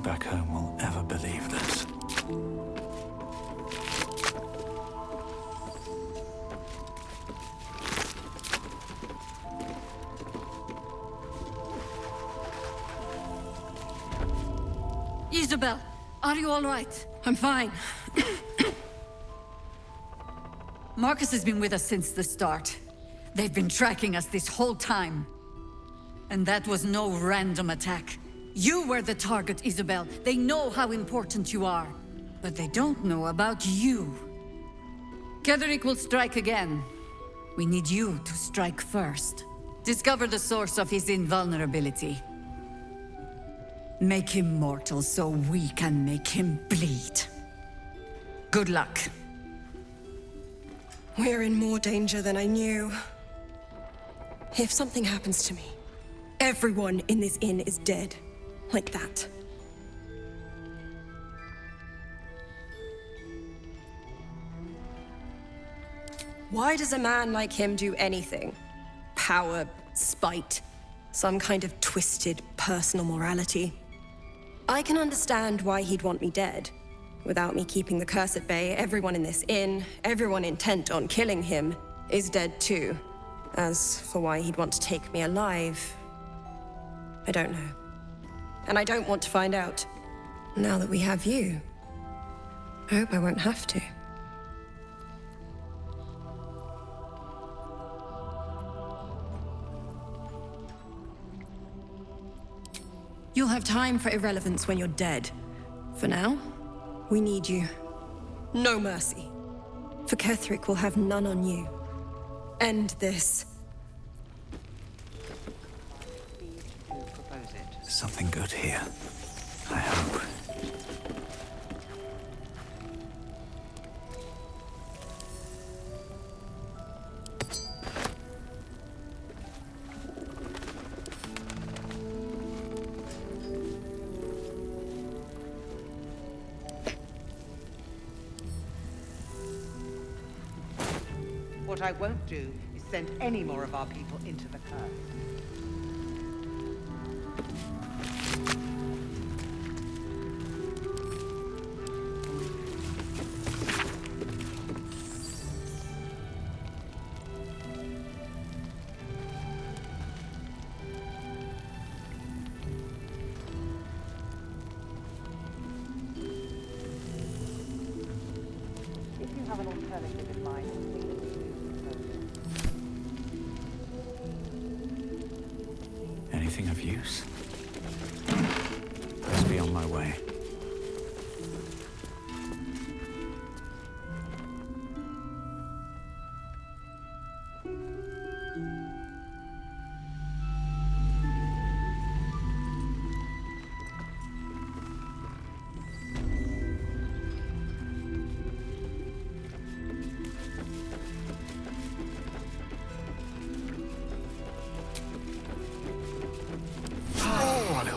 back home will ever believe this. Isabel, are you all right? I'm fine. Marcus has been with us since the start. They've been tracking us this whole time. And that was no random attack. You were the target, Isabel. They know how important you are. But they don't know about you. Ketheric will strike again. We need you to strike first. Discover the source of his invulnerability. Make him mortal so we can make him bleed. Good luck. We're in more danger than I knew. If something happens to me, everyone in this inn is dead. Like that. Why does a man like him do anything? Power, spite, some kind of twisted personal morality. I can understand why he'd want me dead. Without me keeping the curse at bay, everyone in this inn, everyone intent on killing him, is dead too. As for why he'd want to take me alive, I don't know. And I don't want to find out. Now that we have you, I hope I won't have to. You'll have time for irrelevance when you're dead. For now, we need you. No mercy. For Ketheric will have none on you. End this. Something good here. I hope. What I won't do is send any more of our people into the curse. If you have an alternative in mind, Anything of use? Let's be on my way.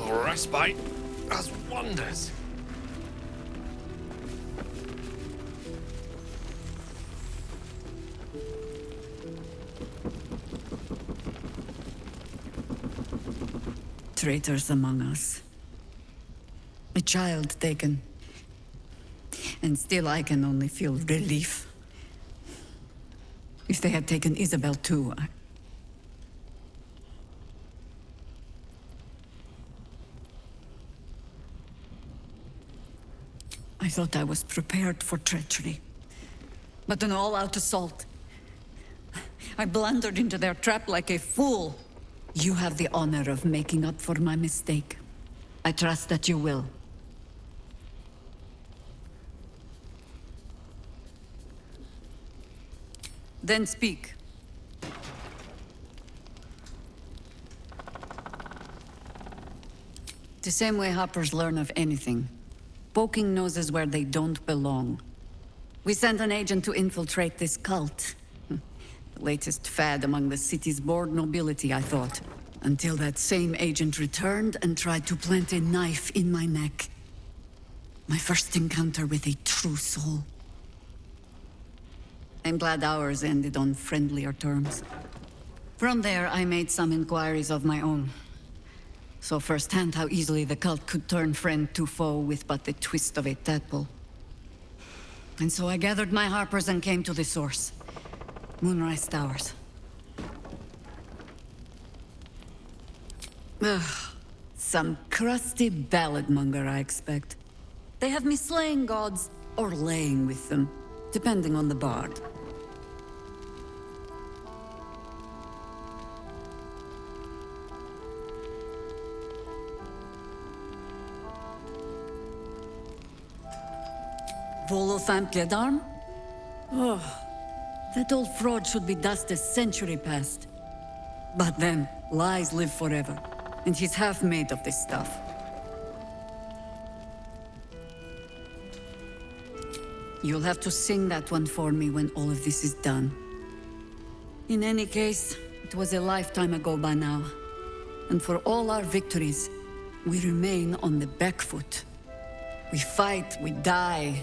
Respite does wonders. Traitors among us. A child taken. And still I can only feel relief. If they had taken Isabel too, I thought I was prepared for treachery. But an all-out assault. I blundered into their trap like a fool. You have the honor of making up for my mistake. I trust that you will. Then speak. The same way hoppers learn of anything. Poking noses where they don't belong. We sent an agent to infiltrate this cult. The latest fad among the city's bored nobility, I thought. Until that same agent returned and tried to plant a knife in my neck. My first encounter with a true soul. I'm glad ours ended on friendlier terms. From there, I made some inquiries of my own. Saw firsthand how easily the cult could turn friend to foe with but the twist of a tadpole. And so I gathered my harpers and came to the source. Moonrise Towers. Ugh. Some crusty ballad monger, I expect. They have me slaying gods, or laying with them, depending on the bard. Volothamp Gledarm? Oh, that old fraud should be dust a century past. But then, lies live forever, and he's half made of this stuff. You'll have to sing that one for me when all of this is done. In any case, it was a lifetime ago by now. And for all our victories, we remain on the back foot. We fight, we die,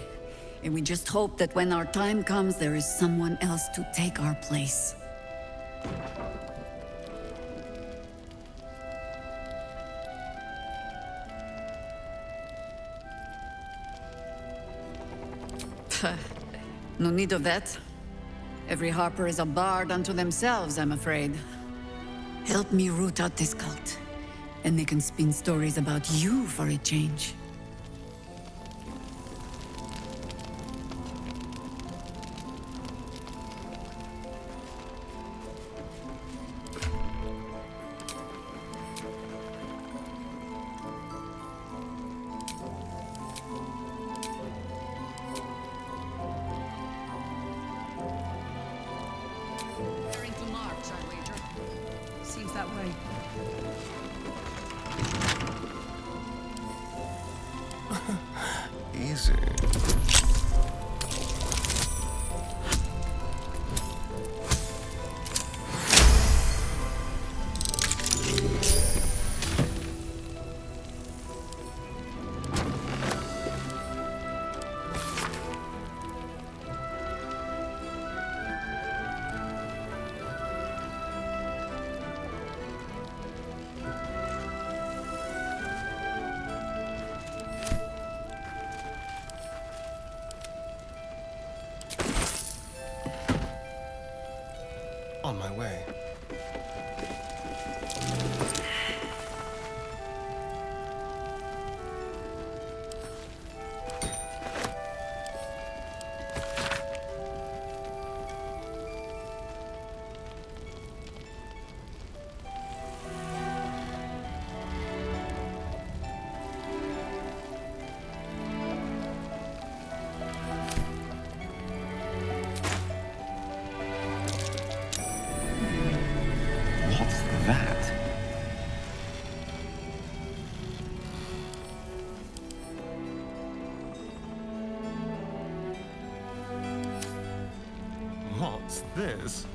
and we just hope that when our time comes, there is someone else to take our place. No need of that. Every harper is a bard unto themselves, I'm afraid. Help me root out this cult, and they can spin stories about you for a change. Seems that way. Easy. On my way. What's that? What's this?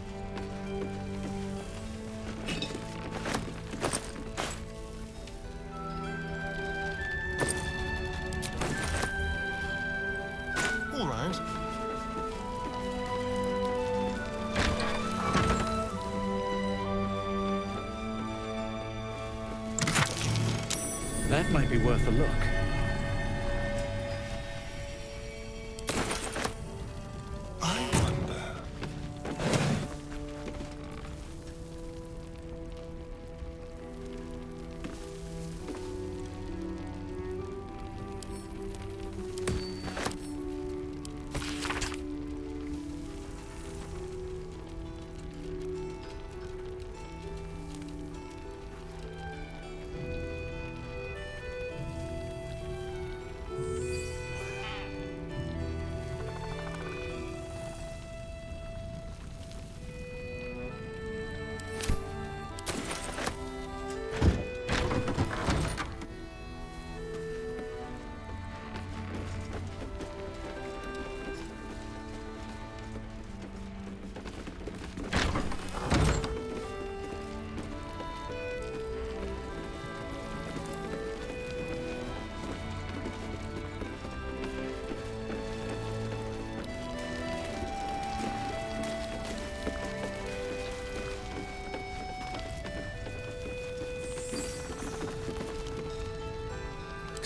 All right. That might be worth a look. I wonder.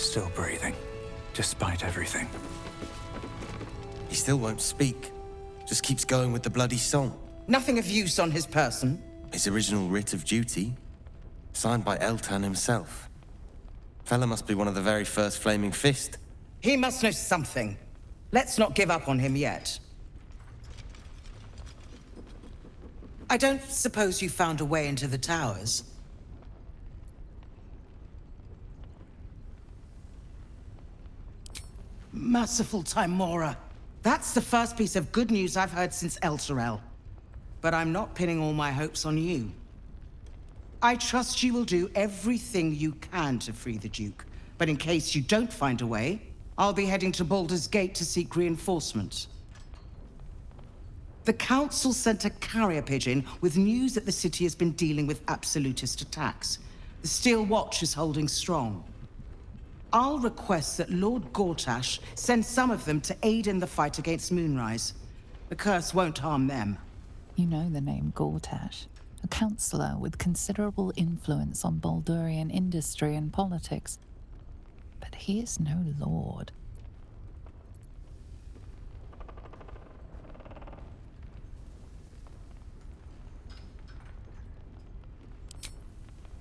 Still breathing, despite everything. He still won't speak. Just keeps going with the bloody song. Nothing of use on his person. His original writ of duty, signed by Eltan himself. Fella must be one of the very first Flaming Fist. He must know something. Let's not give up on him yet. I don't suppose you found a way into the towers? Merciful Timora. That's the first piece of good news I've heard since Elturel. But I'm not pinning all my hopes on you. I trust you will do everything you can to free the Duke. But in case you don't find a way, I'll be heading to Baldur's Gate to seek reinforcements. The Council sent a carrier pigeon with news that the city has been dealing with absolutist attacks. The Steel Watch is holding strong. I'll request that Lord Gortash send some of them to aid in the fight against Moonrise. The curse won't harm them. You know the name Gortash, a councillor with considerable influence on Baldurian industry and politics. But he is no lord.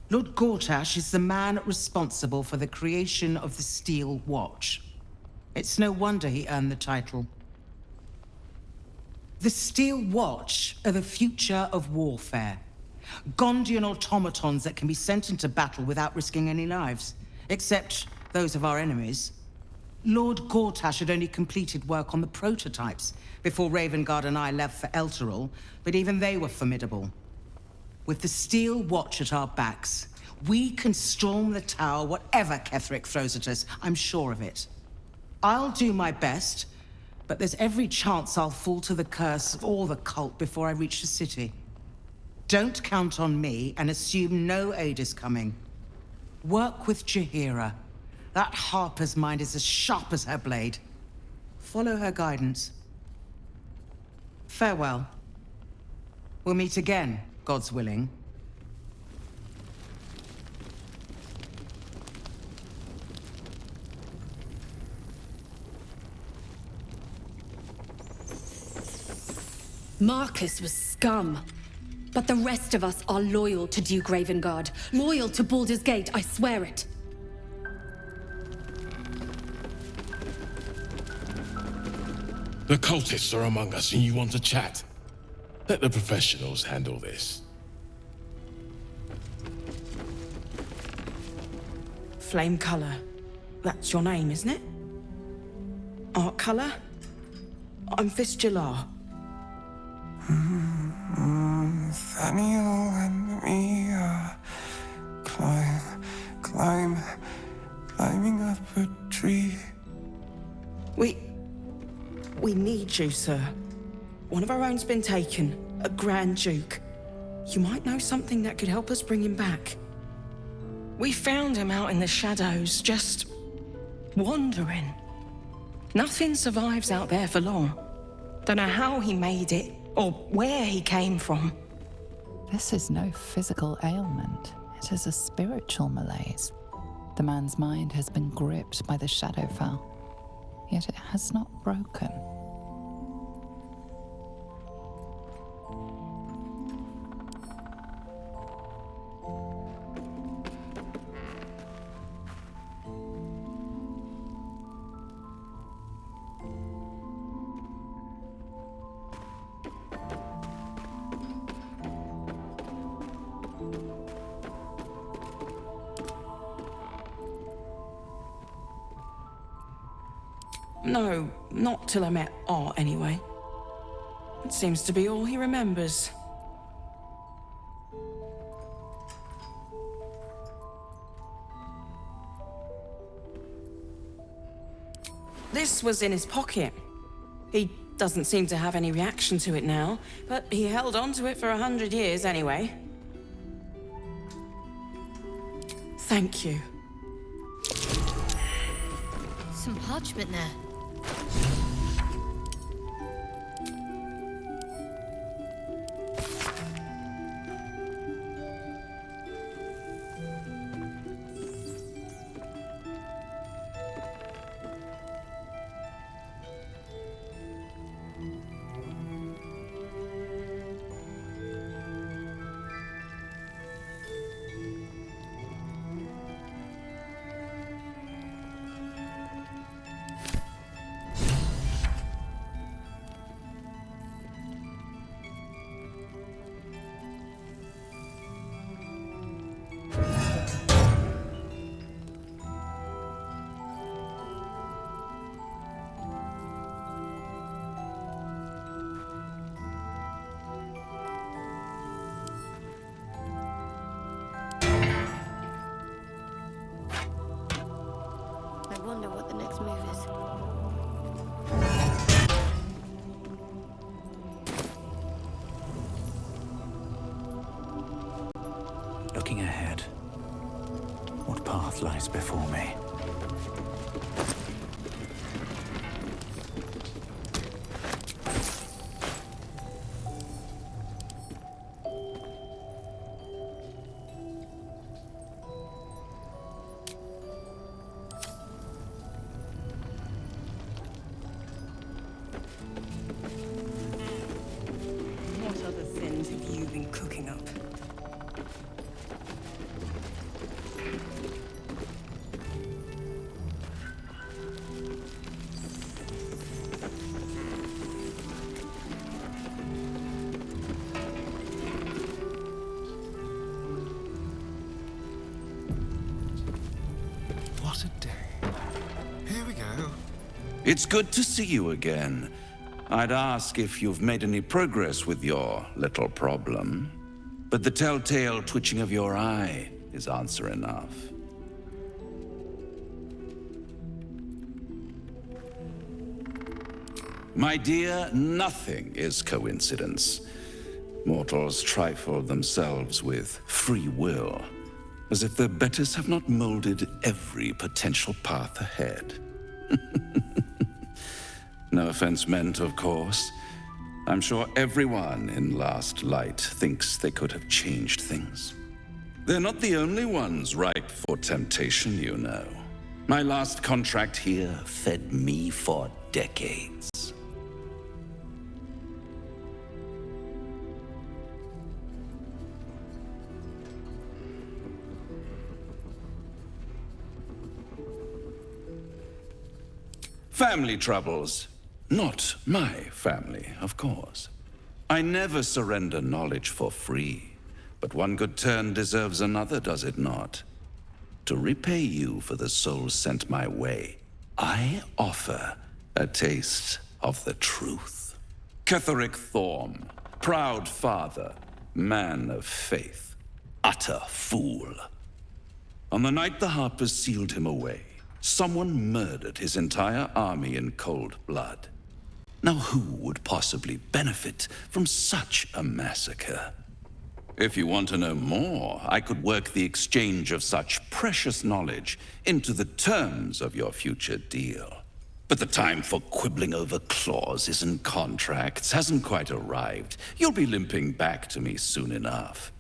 Lord Gortash is the man responsible for the creation of the Steel Watch. It's no wonder he earned the title. The Steel Watch are the future of warfare. Gondian automatons that can be sent into battle without risking any lives, except those of our enemies. Lord Gortash had only completed work on the prototypes before Ravengard and I left for Elturel, but even they were formidable. With the Steel Watch at our backs, we can storm the tower whatever Ketheric throws at us, I'm sure of it. I'll do my best, but there's every chance I'll fall to the curse or the cult before I reach the city. Don't count on me and assume no aid is coming. Work with Jaheira. That Harper's mind is as sharp as her blade. Follow her guidance. Farewell. We'll meet again, God's willing. Marcus was scum. But the rest of us are loyal to Duke Ravengard. Loyal to Baldur's Gate, I swear it. The cultists are among us and you want to chat. Let the professionals handle this. Flame Color. That's your name, isn't it? Art Color? I'm Fistula. Nathaniel and me are climbing up a tree. We need you, sir. One of our own's been taken, a Grand Duke. You might know something that could help us bring him back. We found him out in the shadows, just wandering. Nothing survives out there for long. Don't know how he made it, or where he came from. This is no physical ailment. It is a spiritual malaise. The man's mind has been gripped by the Shadowfell, yet it has not broken. No, not till I met Art, anyway. It seems to be all he remembers. This was in his pocket. He doesn't seem to have any reaction to it now, but he held on to it for 100 years anyway. Thank you. Some parchment there. wonder what the next move is. Looking ahead, what path lies before me? What other sins have you been cooking up? What a day. Here we go. It's good to see you again. I'd ask if you've made any progress with your little problem, but the telltale twitching of your eye is answer enough. My dear, nothing is coincidence. Mortals trifle themselves with free will, as if their betters have not molded every potential path ahead. No offense meant, of course. I'm sure everyone in Last Light thinks they could have changed things. They're not the only ones ripe for temptation, you know. My last contract here fed me for decades. Family troubles. Not my family, of course. I never surrender knowledge for free, but one good turn deserves another, does it not? To repay you for the souls sent my way, I offer a taste of the truth. Ketheric Thorm, proud father, man of faith, utter fool. On the night the Harpers sealed him away, someone murdered his entire army in cold blood. Now who would possibly benefit from such a massacre? If you want to know more, I could work the exchange of such precious knowledge into the terms of your future deal. But the time for quibbling over clauses and contracts hasn't quite arrived. You'll be limping back to me soon enough.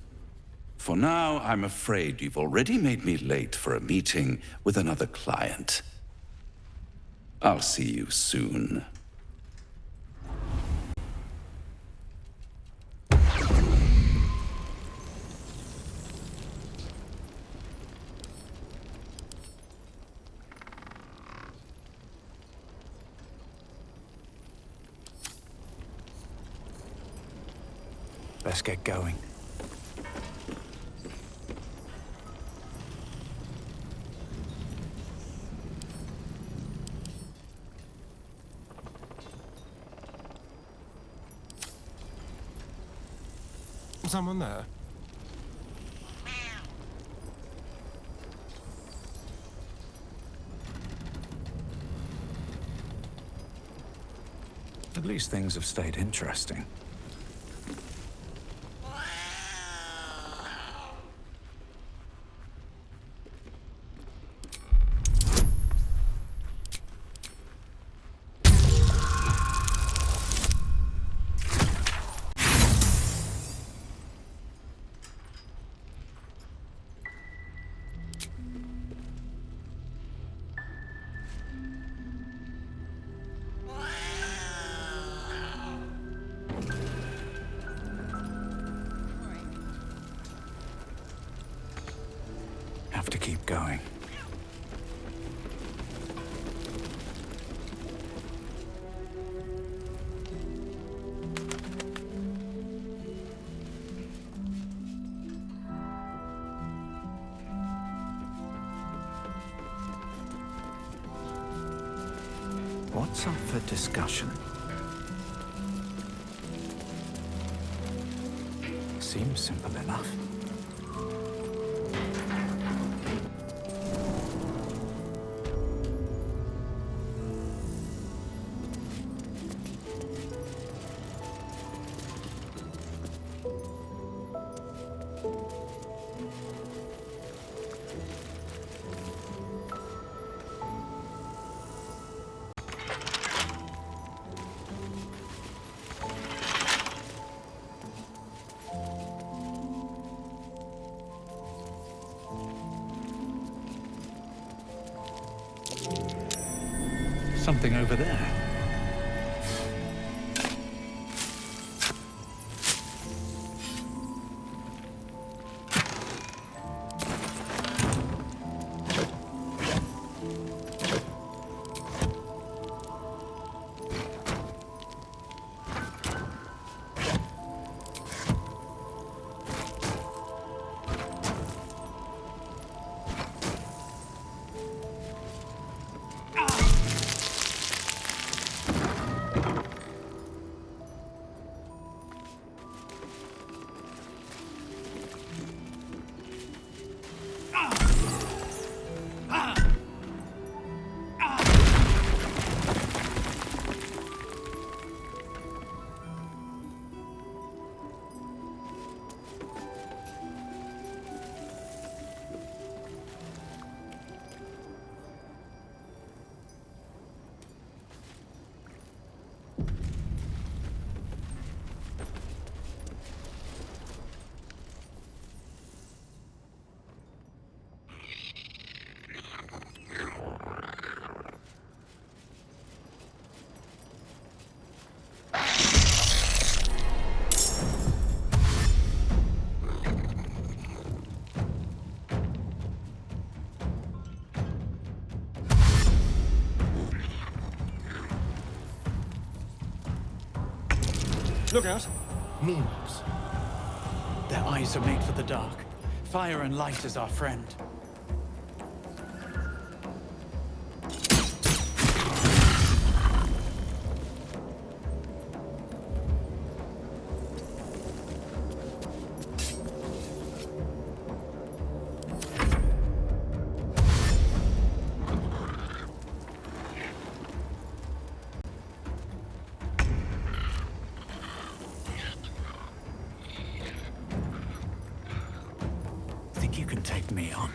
For now, I'm afraid you've already made me late for a meeting with another client. I'll see you soon. Let's get going. Someone there? At least things have stayed interesting. Have to keep going. What's up for discussion? Seems simple enough. Something over there. Look out. Moonwalks. Their eyes are made for the dark. Fire and light is our friend. Think you can take me on?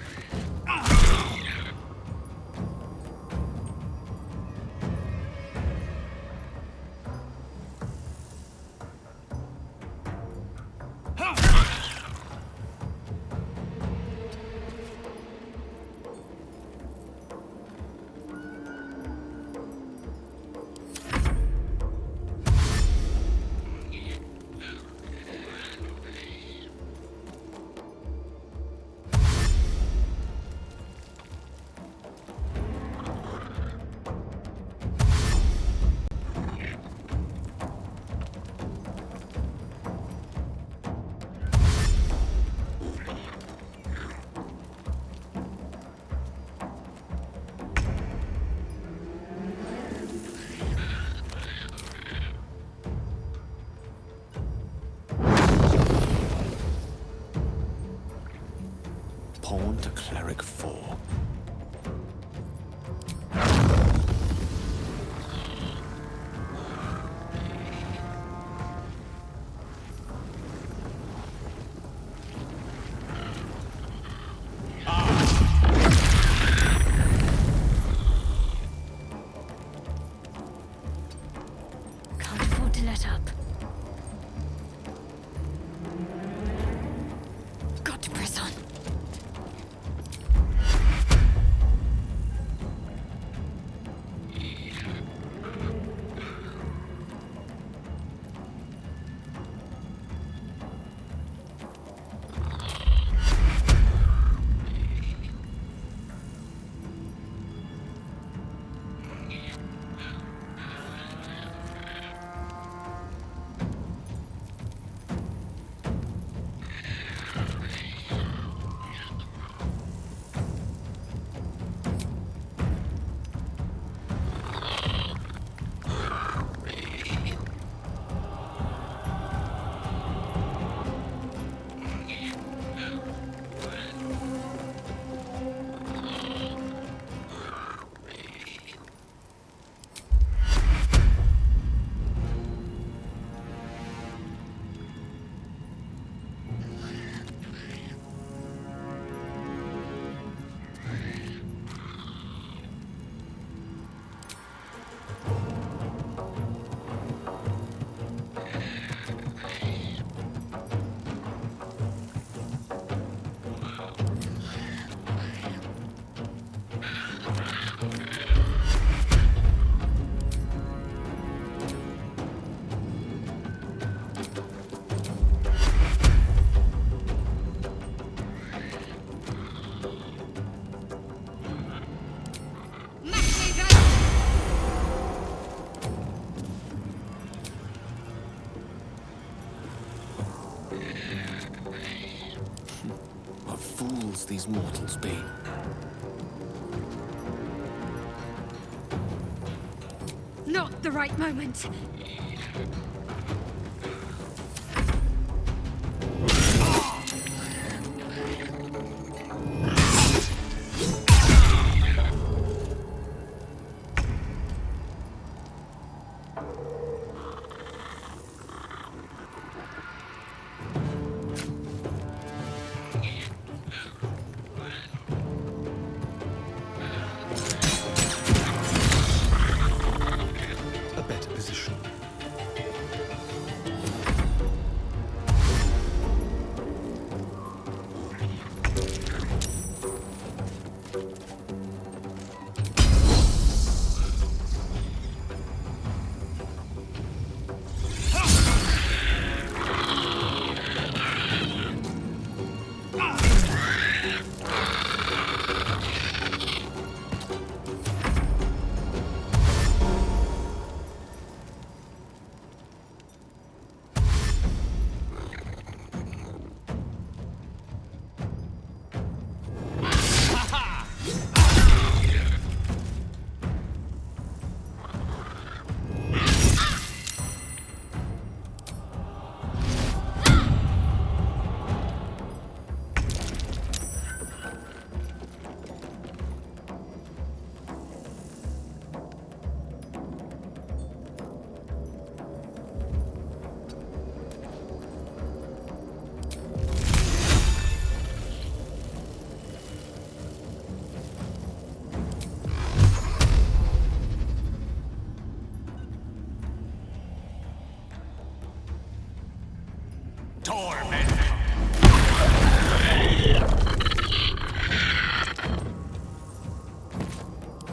these mortals be? Not the right moment. A better position.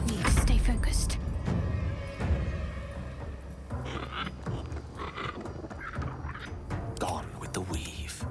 Need to stay focused. Gone with the weave.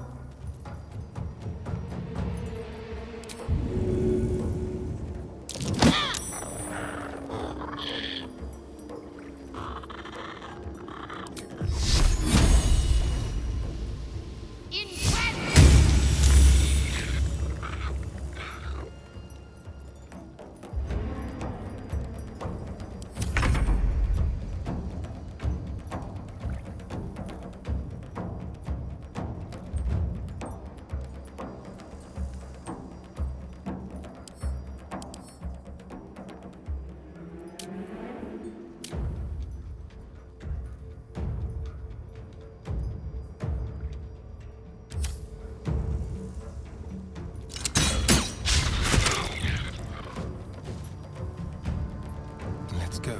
Let's go.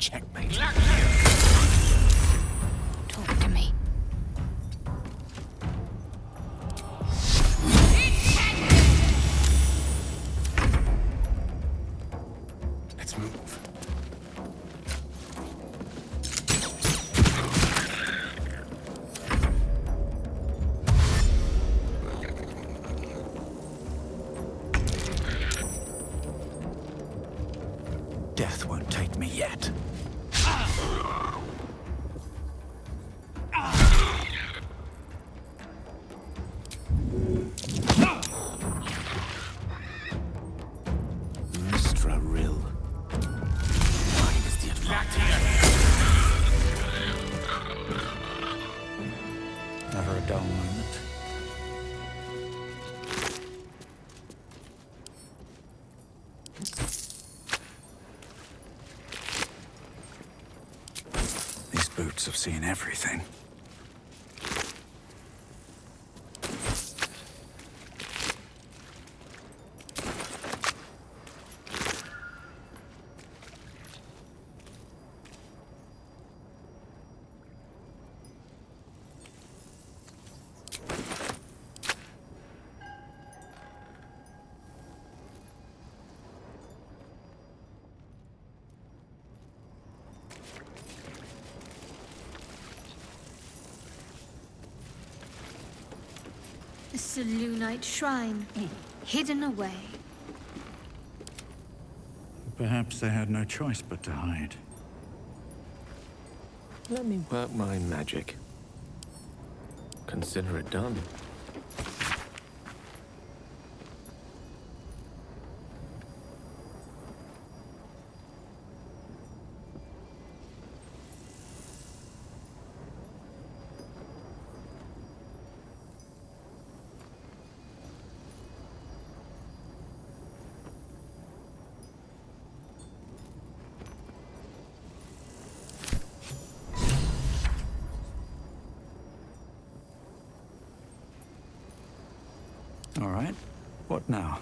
Checkmate. Talk to me. Let's move. Death won't take me yet. Mistra Rill. Mine is the advantage. Never a dull moment. These boots have seen everything. The Selûnite shrine, hidden away. Perhaps they had no choice but to hide. Let me work my magic. Consider it done. All right. What now?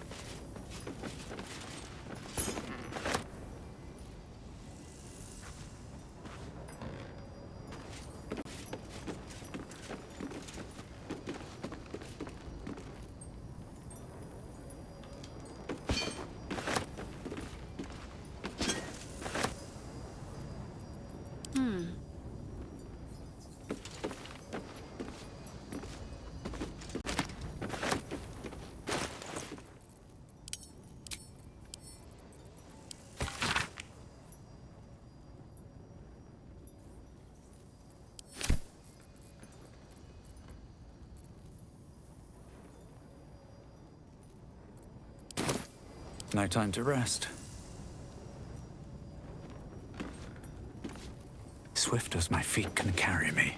No time to rest. Swift as my feet can carry me.